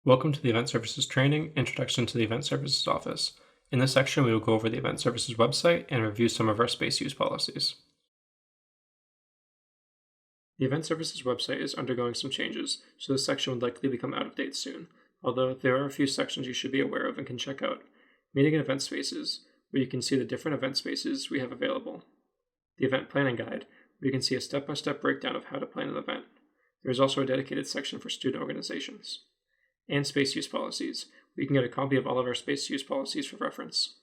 Welcome to the Event Services Training, Introduction to the Event Services Office. In this section, we will go over the Event Services website and review some of our space use policies. The Event Services website is undergoing some changes, so this section would likely become out of date soon, although there are a few sections you should be aware of and can check out. Meeting and Event Spaces, where you can see the different event spaces we have available. The Event Planning Guide, where you can see a step-by-step breakdown of how to plan an event. There is also a dedicated section for student organizations. And space use policies, where you can get a copy of all of our space use policies for reference.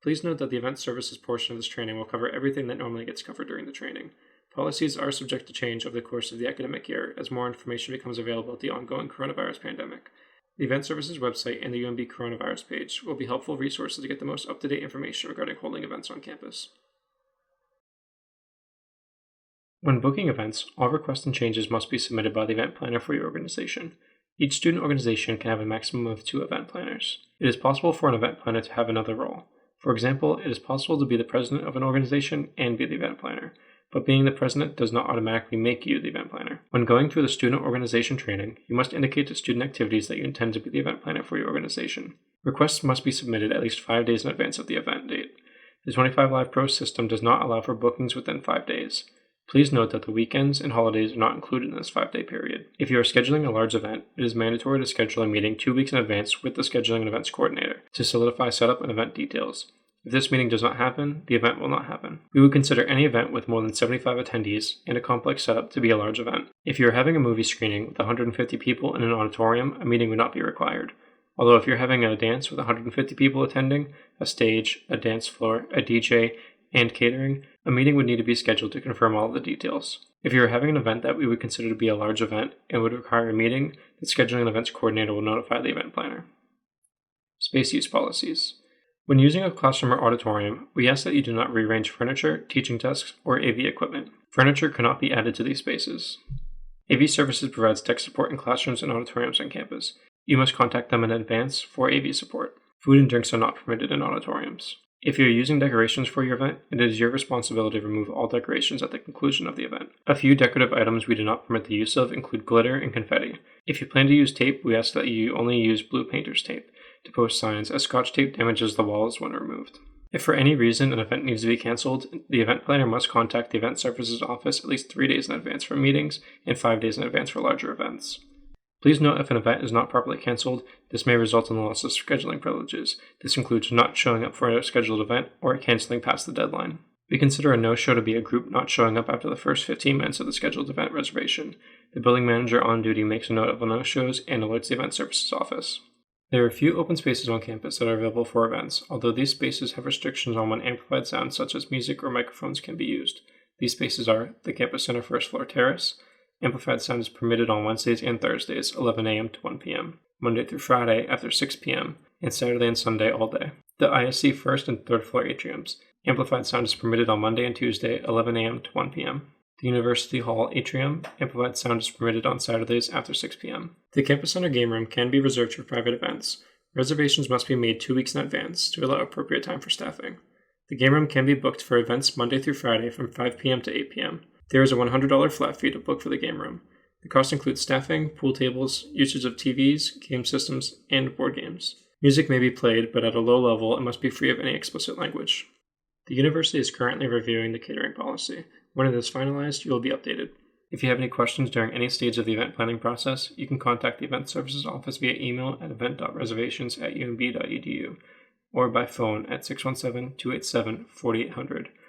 Please note that the event services portion of this training will cover everything that normally gets covered during the training. Policies are subject to change over the course of the academic year as more information becomes available at the ongoing coronavirus pandemic. The event services website and the UMB coronavirus page will be helpful resources to get the most up-to-date information regarding holding events on campus. When booking events, all requests and changes must be submitted by the event planner for your organization. Each student organization can have a maximum of 2 event planners. It is possible for an event planner to have another role. For example, it is possible to be the president of an organization and be the event planner, but being the president does not automatically make you the event planner. When going through the student organization training, you must indicate to student activities that you intend to be the event planner for your organization. Requests must be submitted at least 5 days in advance of the event date. The 25 Live Pro system does not allow for bookings within 5 days. Please note that the weekends and holidays are not included in this 5-day period. If you are scheduling a large event, it is mandatory to schedule a meeting 2 weeks in advance with the scheduling and events coordinator to solidify setup and event details. If this meeting does not happen, the event will not happen. We would consider any event with more than 75 attendees and a complex setup to be a large event. If you are having a movie screening with 150 people in an auditorium, a meeting would not be required. Although if you're having a dance with 150 people attending, a stage, a dance floor, a DJ, and catering, a meeting would need to be scheduled to confirm all of the details. If you are having an event that we would consider to be a large event and would require a meeting, the scheduling and events coordinator will notify the event planner. Space use policies. When using a classroom or auditorium, we ask that you do not rearrange furniture, teaching desks, or AV equipment. Furniture cannot be added to these spaces. AV Services provides tech support in classrooms and auditoriums on campus. You must contact them in advance for AV support. Food and drinks are not permitted in auditoriums. If you are using decorations for your event, it is your responsibility to remove all decorations at the conclusion of the event. A few decorative items we do not permit the use of include glitter and confetti. If you plan to use tape, we ask that you only use blue painter's tape to post signs, as Scotch tape damages the walls when removed. If for any reason an event needs to be canceled, the event planner must contact the event services office at least 3 days in advance for meetings and 5 days in advance for larger events. Please note if an event is not properly canceled, this may result in the loss of scheduling privileges. This includes not showing up for a scheduled event or canceling past the deadline. We consider a no-show to be a group not showing up after the first 15 minutes of the scheduled event reservation. The building manager on duty makes a note of the no-shows and alerts the event services office. There are a few open spaces on campus that are available for events, although these spaces have restrictions on when amplified sound such as music or microphones can be used. These spaces are the Campus Center First Floor Terrace. Amplified sound is permitted on Wednesdays and Thursdays, 11 a.m. to 1 p.m., Monday through Friday after 6 p.m., and Saturday and Sunday all day. The ISC first and third floor atriums. Amplified sound is permitted on Monday and Tuesday, 11 a.m. to 1 p.m. The University Hall atrium. Amplified sound is permitted on Saturdays after 6 p.m. The Campus Center game room can be reserved for private events. Reservations must be made 2 weeks in advance to allow appropriate time for staffing. The game room can be booked for events Monday through Friday from 5 p.m. to 8 p.m. There is a $100 flat fee to book for the game room. The cost includes staffing, pool tables, usage of TVs, game systems, and board games. Music may be played, but at a low level and must be free of any explicit language. The university is currently reviewing the catering policy. When it is finalized, you will be updated. If you have any questions during any stage of the event planning process, you can contact the Event Services Office via email at event.reservations@umb.edu or by phone at 617-287-4800.